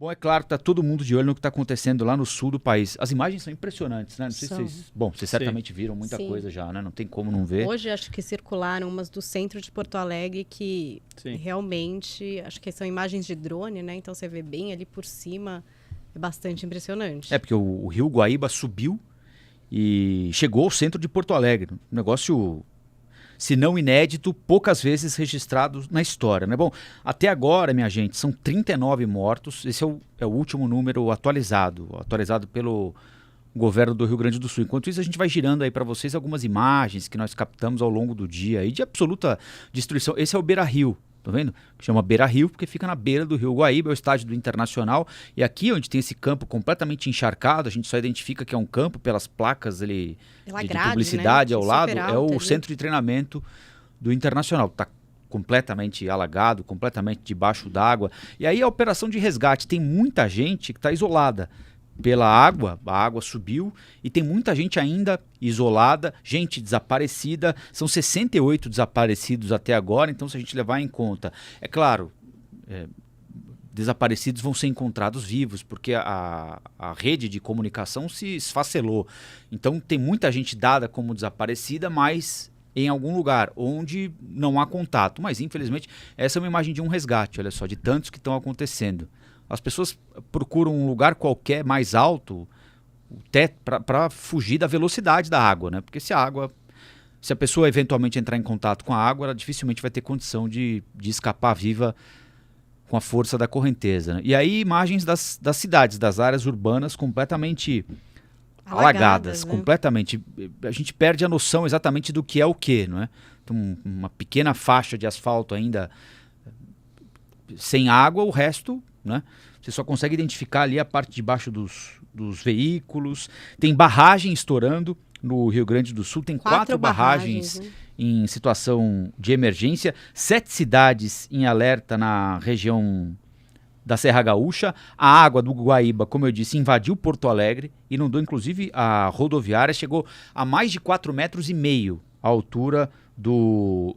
Bom, é claro que está todo mundo de olho no que está acontecendo lá no sul do país. As imagens são impressionantes, né? Não sei se vocês... Bom, vocês certamente viram muita coisa já, né? Não tem como não ver. Hoje acho que circularam umas do centro de Porto Alegre que realmente, acho que são imagens de drone, né? Então você vê bem ali por cima, é bastante impressionante. É, porque o rio Guaíba subiu e chegou ao centro de Porto Alegre. Um negócio, se não inédito, poucas vezes registrado na história, né? Bom, até agora, minha gente, são 39 mortos. Esse é o último número atualizado pelo governo do Rio Grande do Sul. Enquanto isso, a gente vai girando aí para vocês algumas imagens que nós captamos ao longo do dia aí de absoluta destruição. Esse é o Beira-Rio. Tá vendo? Chama Beira-Rio porque fica na beira do Rio Guaíba, é o estádio do Internacional. E aqui, onde tem esse campo completamente encharcado, a gente só identifica que é um campo pelas placas de publicidade, né? Ao lado, é o centro de treinamento do Internacional. Está completamente alagado, completamente debaixo d'água. E aí a operação de resgate, tem muita gente que está isolada pela água, a água subiu e tem muita gente ainda isolada, gente desaparecida, são 68 desaparecidos até agora, então se a gente levar em conta, é claro, desaparecidos vão ser encontrados vivos, porque a rede de comunicação se esfacelou, então tem muita gente dada como desaparecida, mas em algum lugar onde não há contato, mas infelizmente essa é uma imagem de um resgate, olha só, de tantos que estão acontecendo. As pessoas procuram um lugar qualquer mais alto para fugir da velocidade da água, né? Porque se a pessoa eventualmente entrar em contato com a água, ela dificilmente vai ter condição de escapar viva com a força da correnteza, né? E aí imagens das cidades, das áreas urbanas completamente alagadas, né? Completamente. A gente perde a noção exatamente do que é o que, não é? Então, uma pequena faixa de asfalto ainda sem água, o resto, né? Você só consegue identificar ali a parte de baixo dos veículos. Tem barragem estourando no Rio Grande do Sul. Tem 4 barragens em situação de emergência. 7 cidades em alerta na região da Serra Gaúcha. A água do Guaíba, como eu disse, invadiu Porto Alegre. Inundou inclusive a rodoviária. Chegou a mais de 4,5 metros a altura o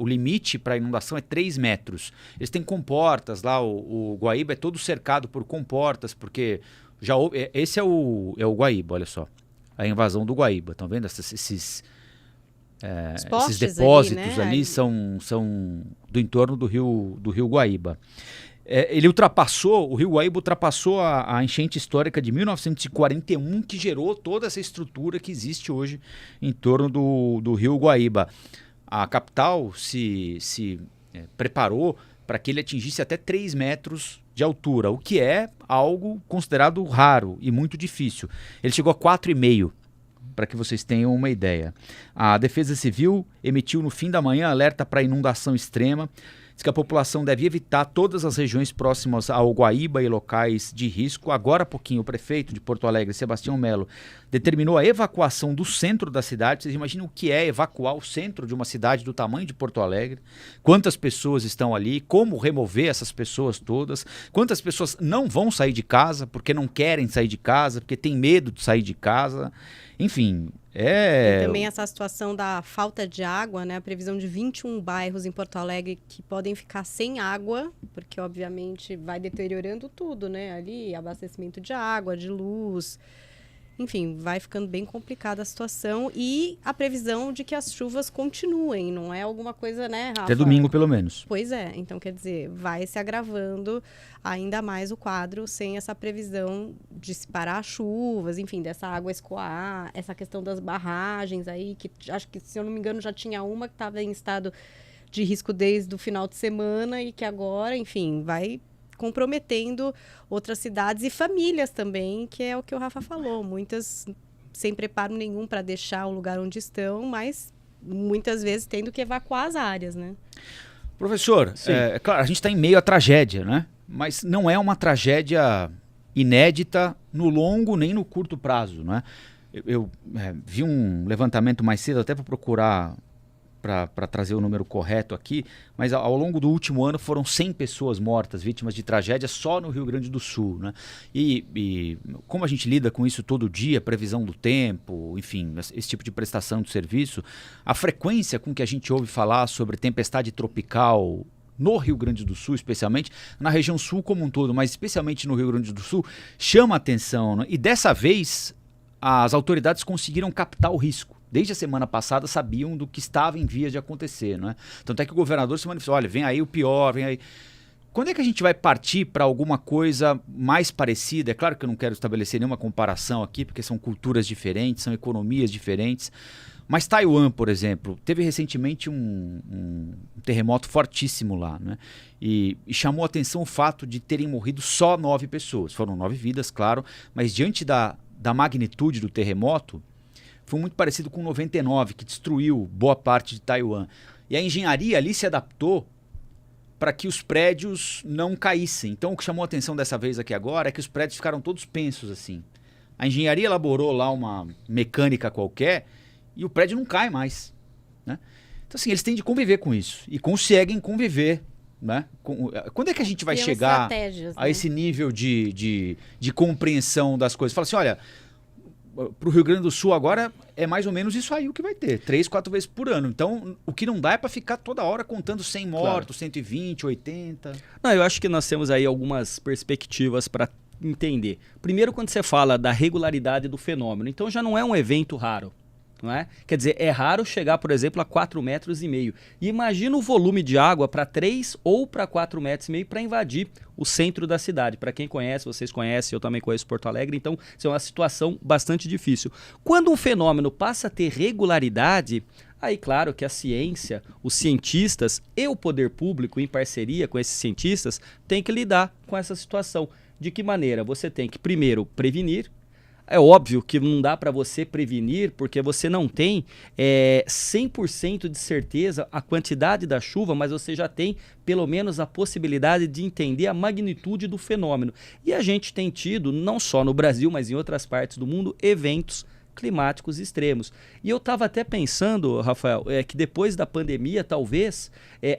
limite para inundação é 3 metros. Eles têm comportas lá, o Guaíba é todo cercado por comportas, porque já houve, esse é o Guaíba, olha só, a invasão do Guaíba, estão vendo? Esses depósitos ali, né? são do entorno do rio Guaíba. O Rio Guaíba ultrapassou a enchente histórica de 1941, que gerou toda essa estrutura que existe hoje em torno do Rio Guaíba. A capital se preparou para que ele atingisse até 3 metros de altura, o que é algo considerado raro e muito difícil. Ele chegou a 4,5, para que vocês tenham uma ideia. A Defesa Civil emitiu no fim da manhã alerta para inundação extrema. Diz que a população deve evitar todas as regiões próximas ao Guaíba e locais de risco. Agora há pouquinho, o prefeito de Porto Alegre, Sebastião Melo, determinou a evacuação do centro da cidade. Vocês imaginam o que é evacuar o centro de uma cidade do tamanho de Porto Alegre? Quantas pessoas estão ali? Como remover essas pessoas todas? Quantas pessoas não vão sair de casa porque não querem sair de casa, porque têm medo de sair de casa? Enfim... E também essa situação da falta de água, né? A previsão de 21 bairros em Porto Alegre que podem ficar sem água, porque obviamente vai deteriorando tudo, né? Ali, abastecimento de água, de luz, enfim, vai ficando bem complicada a situação e a previsão de que as chuvas continuem, não é alguma coisa, né, Rafa? Até domingo, pelo menos. Pois é, então quer dizer, vai se agravando ainda mais o quadro sem essa previsão de se parar as chuvas, enfim, dessa água escoar, essa questão das barragens aí, que acho que, se eu não me engano, já tinha uma que estava em estado de risco desde o final de semana e que agora, enfim, vai comprometendo outras cidades e famílias também, que é o que o Rafa falou. Muitas sem preparo nenhum para deixar o lugar onde estão, mas muitas vezes tendo que evacuar as áreas, né? Professor, claro, a gente está em meio à tragédia, né? Mas não é uma tragédia inédita no longo nem no curto prazo, né? Eu vi um levantamento mais cedo, até para procurar para trazer o número correto aqui, mas ao longo do último ano foram 100 pessoas mortas, vítimas de tragédia só no Rio Grande do Sul, né? E como a gente lida com isso todo dia, previsão do tempo, enfim, esse tipo de prestação de serviço, a frequência com que a gente ouve falar sobre tempestade tropical no Rio Grande do Sul, especialmente, na região sul como um todo, mas especialmente no Rio Grande do Sul, chama atenção, né? E dessa vez as autoridades conseguiram captar o risco. Desde a semana passada sabiam do que estava em vias de acontecer, né? Tanto é que o governador se manifestou, olha, vem aí o pior, vem aí... Quando é que a gente vai partir para alguma coisa mais parecida? É claro que eu não quero estabelecer nenhuma comparação aqui, porque são culturas diferentes, são economias diferentes. Mas Taiwan, por exemplo, teve recentemente um terremoto fortíssimo lá, né? E chamou a atenção o fato de terem morrido só 9 pessoas. Foram 9 vidas, claro, mas diante da magnitude do terremoto, foi muito parecido com 99, que destruiu boa parte de Taiwan. E a engenharia ali se adaptou para que os prédios não caíssem. Então, o que chamou a atenção dessa vez aqui agora é que os prédios ficaram todos pensos assim. A engenharia elaborou lá uma mecânica qualquer e o prédio não cai mais, né? Então, assim, eles têm de conviver com isso e conseguem conviver, né? Quando é que a gente vai chegar a esse nível de compreensão das coisas? Fala assim, olha, para o Rio Grande do Sul agora é mais ou menos isso aí o que vai ter, 3, 4 vezes por ano. Então, o que não dá é para ficar toda hora contando 100 mortos, claro. 120, 80. Não, eu acho que nós temos aí algumas perspectivas para entender. Primeiro, quando você fala da regularidade do fenômeno, então já não é um evento raro. Não é? Quer dizer, é raro chegar, por exemplo, a 4,5 metros. E imagina o volume de água para 3 ou para 4,5 metros para invadir o centro da cidade. Para quem conhece, vocês conhecem, eu também conheço Porto Alegre, então isso é uma situação bastante difícil. Quando um fenômeno passa a ter regularidade, aí claro que a ciência, os cientistas e o poder público, em parceria com esses cientistas, tem que lidar com essa situação. De que maneira? Você tem que primeiro prevenir. É óbvio que não dá para você prevenir porque você não tem 100% de certeza a quantidade da chuva, mas você já tem pelo menos a possibilidade de entender a magnitude do fenômeno. E a gente tem tido, não só no Brasil, mas em outras partes do mundo, eventos climáticos extremos. E eu estava até pensando, Rafael, que depois da pandemia, talvez,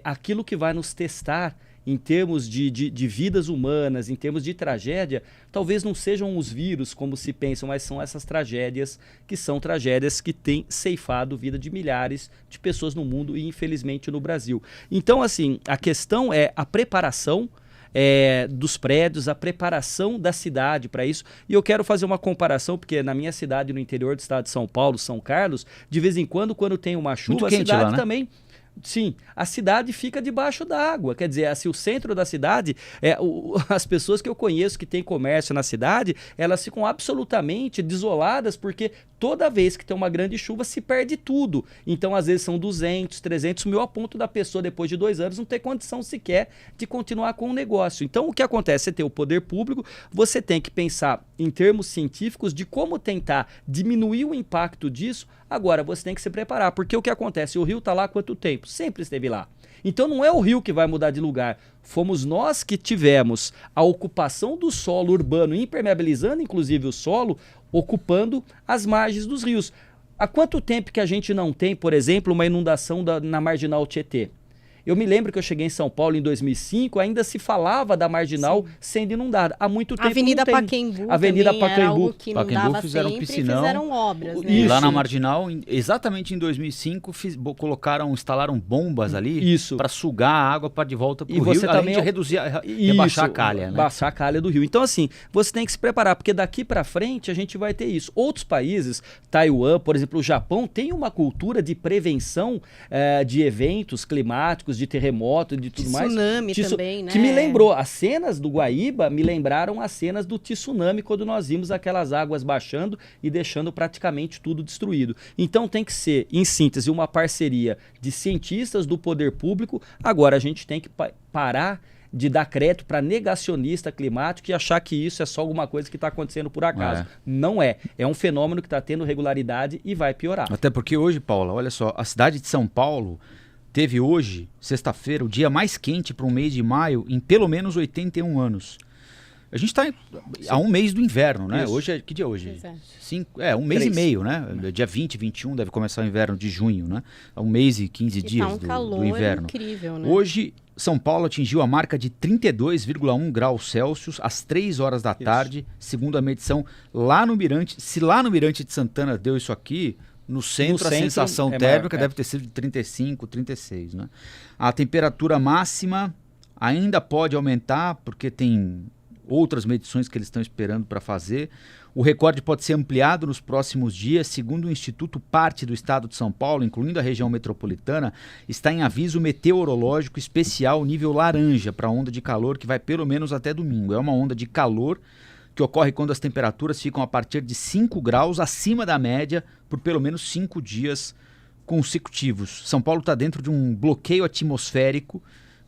aquilo que vai nos testar em termos de vidas humanas, em termos de tragédia, talvez não sejam os vírus como se pensam, mas são essas tragédias que têm ceifado a vida de milhares de pessoas no mundo e infelizmente no Brasil. Então, assim, a questão é a preparação dos prédios, a preparação da cidade para isso. E eu quero fazer uma comparação, porque na minha cidade, no interior do estado de São Paulo, São Carlos, de vez em quando tem uma chuva, a cidade lá, né? Também... Sim, a cidade fica debaixo d'água, quer dizer, assim, o centro da cidade, as pessoas que eu conheço que têm comércio na cidade, elas ficam absolutamente desoladas porque toda vez que tem uma grande chuva se perde tudo. Então, às vezes são 200, 300 mil a ponto da pessoa, depois de 2 anos, não ter condição sequer de continuar com o negócio. Então, o que acontece? Você tem o poder público, você tem que pensar em termos científicos de como tentar diminuir o impacto disso. Agora, você tem que se preparar, porque o que acontece? O rio está lá há quanto tempo? Sempre esteve lá. Então não é o rio que vai mudar de lugar. Fomos nós que tivemos a ocupação do solo urbano, impermeabilizando inclusive o solo, ocupando as margens dos rios. Há quanto tempo que a gente não tem, por exemplo, uma inundação na Marginal Tietê? Eu me lembro que eu cheguei em São Paulo em 2005, ainda se falava da Marginal sendo inundada. Há muito tempo Avenida não tem. Pacaembu Avenida Pacaembu. Era algo que Pacaembu fizeram um piscinão. Fizeram obras, né? E lá na Marginal, exatamente em 2005, instalaram bombas ali para sugar a água para de volta para o rio, além de rebaixar a calha, né? Baixar a calha do rio. Então, assim, você tem que se preparar, porque daqui para frente a gente vai ter isso. Outros países, Taiwan, por exemplo, o Japão, tem uma cultura de prevenção de eventos climáticos, de terremoto, de tudo mais. Tsunami também, né? Que me lembrou, as cenas do Guaíba me lembraram as cenas do tsunami, quando nós vimos aquelas águas baixando e deixando praticamente tudo destruído. Então tem que ser, em síntese, uma parceria de cientistas do poder público. Agora a gente tem que parar de dar crédito para negacionista climático e achar que isso é só alguma coisa que está acontecendo por acaso. Não é. É um fenômeno que está tendo regularidade e vai piorar. Até porque hoje, Paula, olha só, a cidade de São Paulo teve hoje, sexta-feira, o dia mais quente para um mês de maio em pelo menos 81 anos. A gente está a um mês do inverno, né? Isso. Hoje que dia é hoje? Um mês 3. E meio, né? Dia 20, 21 deve começar o inverno de junho, né? É um mês e 15 dias do inverno. Incrível, né? Hoje, São Paulo atingiu a marca de 32,1 graus Celsius às 3 horas da tarde, segundo a medição lá no Mirante. Se lá no Mirante de Santana deu isso aqui, No centro, a sensação é térmica maior, deve ter sido de 35, 36. Né? A temperatura máxima ainda pode aumentar, porque tem outras medições que eles estão esperando para fazer. O recorde pode ser ampliado nos próximos dias. Segundo o Instituto, parte do estado de São Paulo, incluindo a região metropolitana, está em aviso meteorológico especial nível laranja para a onda de calor que vai pelo menos até domingo. É uma onda de calor que ocorre quando as temperaturas ficam a partir de 5 graus acima da média por pelo menos 5 dias consecutivos. São Paulo está dentro de um bloqueio atmosférico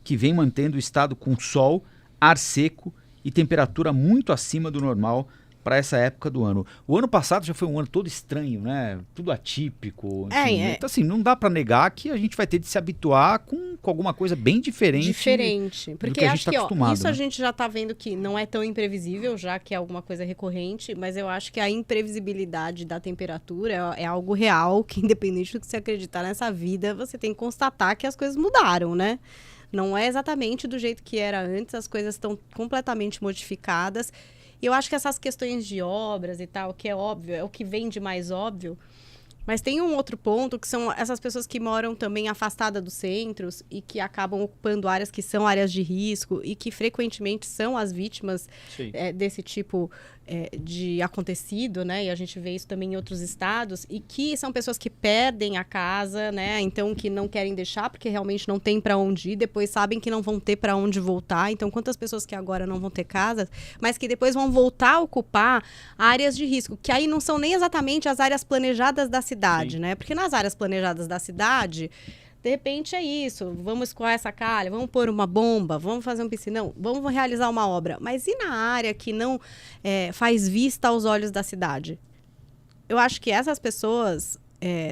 que vem mantendo o estado com sol, ar seco e temperatura muito acima do normal para essa época do ano. O ano passado já foi um ano todo estranho, né? Tudo atípico. Enfim, então, assim, não dá para negar que a gente vai ter de se habituar com alguma coisa bem diferente. Porque do que acho tá que acostumado, isso né? a gente já está vendo que não é tão imprevisível, já que é alguma coisa recorrente, mas eu acho que a imprevisibilidade da temperatura é algo real, que independente do que você acreditar nessa vida, você tem que constatar que as coisas mudaram, né? Não é exatamente do jeito que era antes, as coisas estão completamente modificadas. E eu acho que essas questões de obras e tal, que é óbvio, é o que vem de mais óbvio. Mas tem um outro ponto, que são essas pessoas que moram também afastadas dos centros e que acabam ocupando áreas que são áreas de risco e que frequentemente são as vítimas desse tipo de acontecido, né? E a gente vê isso também em outros estados. E que são pessoas que perdem a casa, né? Então, que não querem deixar porque realmente não tem para onde ir. Depois sabem que não vão ter para onde voltar. Então, quantas pessoas que agora não vão ter casa, mas que depois vão voltar a ocupar áreas de risco, que aí não são nem exatamente as áreas planejadas da cidade, né? Porque nas áreas planejadas da cidade, de repente é isso, vamos escoar essa calha, vamos pôr uma bomba, vamos fazer um piscinão, vamos realizar uma obra. Mas e na área que não faz vista aos olhos da cidade? Eu acho que essas pessoas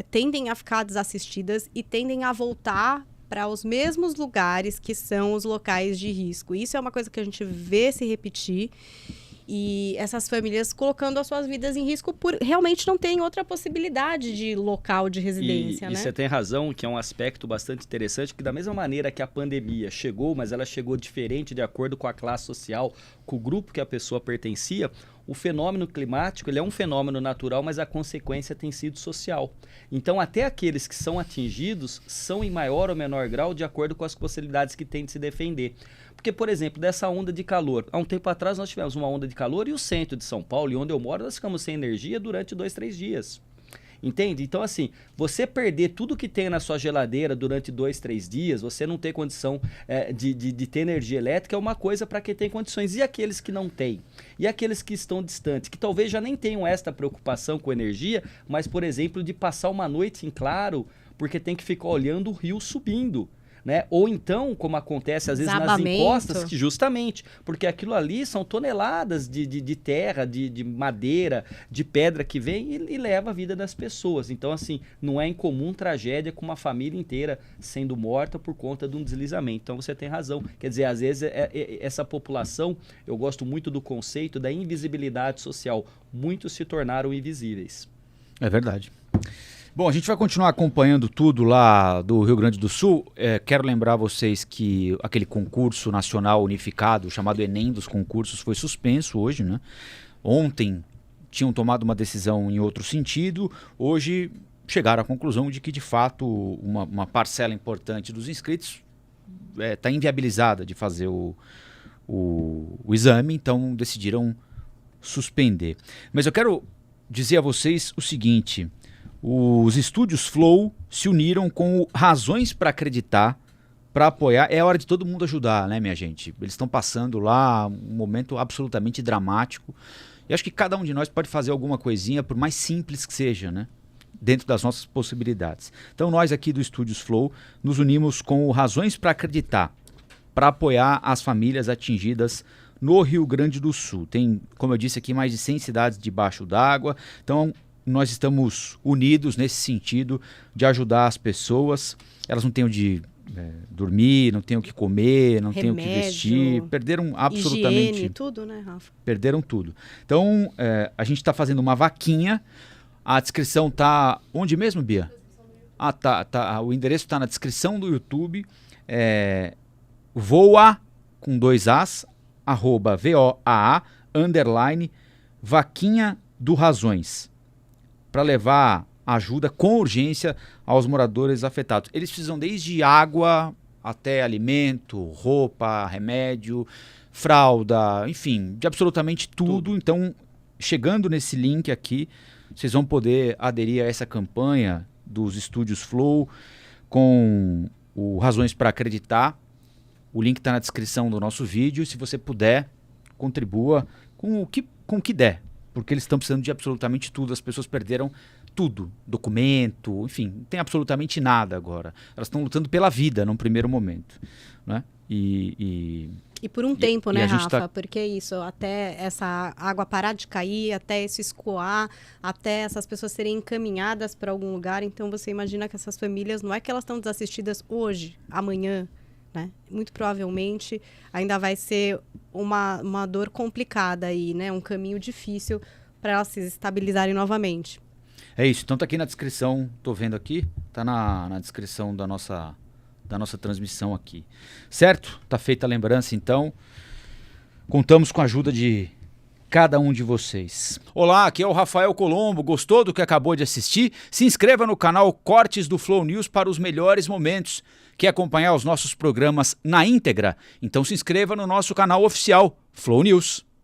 tendem a ficar desassistidas e tendem a voltar para os mesmos lugares que são os locais de risco. Isso é uma coisa que a gente vê se repetir. E essas famílias colocando as suas vidas em risco por realmente não terem outra possibilidade de local de residência, né? E você tem razão, que é um aspecto bastante interessante, que da mesma maneira que a pandemia chegou, mas ela chegou diferente de acordo com a classe social, com o grupo que a pessoa pertencia, o fenômeno climático ele é um fenômeno natural, mas a consequência tem sido social. Então, até aqueles que são atingidos são em maior ou menor grau de acordo com as possibilidades que têm de se defender. Porque, por exemplo, dessa onda de calor, há um tempo atrás nós tivemos uma onda de calor e o centro de São Paulo, e onde eu moro, nós ficamos sem energia durante 2, 3 dias. Entende? Então, assim, você perder tudo que tem na sua geladeira durante 2, 3 dias, você não ter condição de ter energia elétrica, é uma coisa para quem tem condições. E aqueles que não têm? E aqueles que estão distantes, que talvez já nem tenham esta preocupação com energia, mas, por exemplo, de passar uma noite em claro, porque tem que ficar olhando o rio subindo. Né? Ou então, como acontece às vezes nas encostas, que justamente, porque aquilo ali são toneladas de terra, de madeira, de pedra que vem e leva a vida das pessoas. Então, assim, não é incomum tragédia com uma família inteira sendo morta por conta de um deslizamento. Então, você tem razão. Quer dizer, às vezes, essa população, eu gosto muito do conceito da invisibilidade social. Muitos se tornaram invisíveis. É verdade. Bom, a gente vai continuar acompanhando tudo lá do Rio Grande do Sul. Quero lembrar vocês que aquele concurso nacional unificado, chamado Enem dos concursos, foi suspenso hoje, né? Ontem tinham tomado uma decisão em outro sentido. Hoje chegaram à conclusão de que, de fato, uma parcela importante dos inscritos está inviabilizada de fazer o exame, então decidiram suspender. Mas eu quero dizer a vocês o seguinte: os estúdios Flow se uniram com o Razões para Acreditar, para apoiar. É hora de todo mundo ajudar, né, minha gente? Eles estão passando lá um momento absolutamente dramático. E acho que cada um de nós pode fazer alguma coisinha, por mais simples que seja, né? Dentro das nossas possibilidades. Então nós aqui do Estúdios Flow nos unimos com o Razões para Acreditar, para apoiar as famílias atingidas no Rio Grande do Sul. Tem, como eu disse aqui, mais de 100 cidades debaixo d'água. Então nós estamos unidos nesse sentido de ajudar as pessoas. Elas não têm onde dormir, não têm o que comer, não têm o que vestir. Perderam absolutamente... Higiene, tudo, né, Rafa? Perderam tudo. Então, a gente está fazendo uma vaquinha. A descrição está... Onde mesmo, Bia? Tá. O endereço está na descrição do YouTube. Voa, com 2 As, @VOA_, _ Vaquinha do Razões, para levar ajuda com urgência aos moradores afetados. Eles precisam desde água até alimento, roupa, remédio, fralda, enfim, de absolutamente tudo. Então, chegando nesse link aqui, vocês vão poder aderir a essa campanha dos Estúdios Flow com o Razões para Acreditar. O link está na descrição do nosso vídeo. Se você puder, contribua com o que der, porque eles estão precisando de absolutamente tudo. As pessoas perderam tudo, documento, enfim, não tem absolutamente nada agora. Elas estão lutando pela vida num primeiro momento, né? E por um tempo, né, Rafa? Tá... Porque isso, até essa água parar de cair, até isso escoar, até essas pessoas serem encaminhadas para algum lugar. Então, você imagina que essas famílias, não é que elas estão desassistidas hoje, amanhã, né? Muito provavelmente ainda vai ser uma dor complicada aí, né? Um caminho difícil para elas se estabilizarem novamente. É isso, então tá aqui na descrição, tô vendo aqui, tá na descrição da nossa transmissão aqui, certo? Tá feita a lembrança, então, contamos com a ajuda de cada um de vocês. Olá, aqui é o Rafael Colombo, gostou do que acabou de assistir? Se inscreva no canal Cortes do Flow News para os melhores momentos. Quer acompanhar os nossos programas na íntegra? Então se inscreva no nosso canal oficial, Flow News.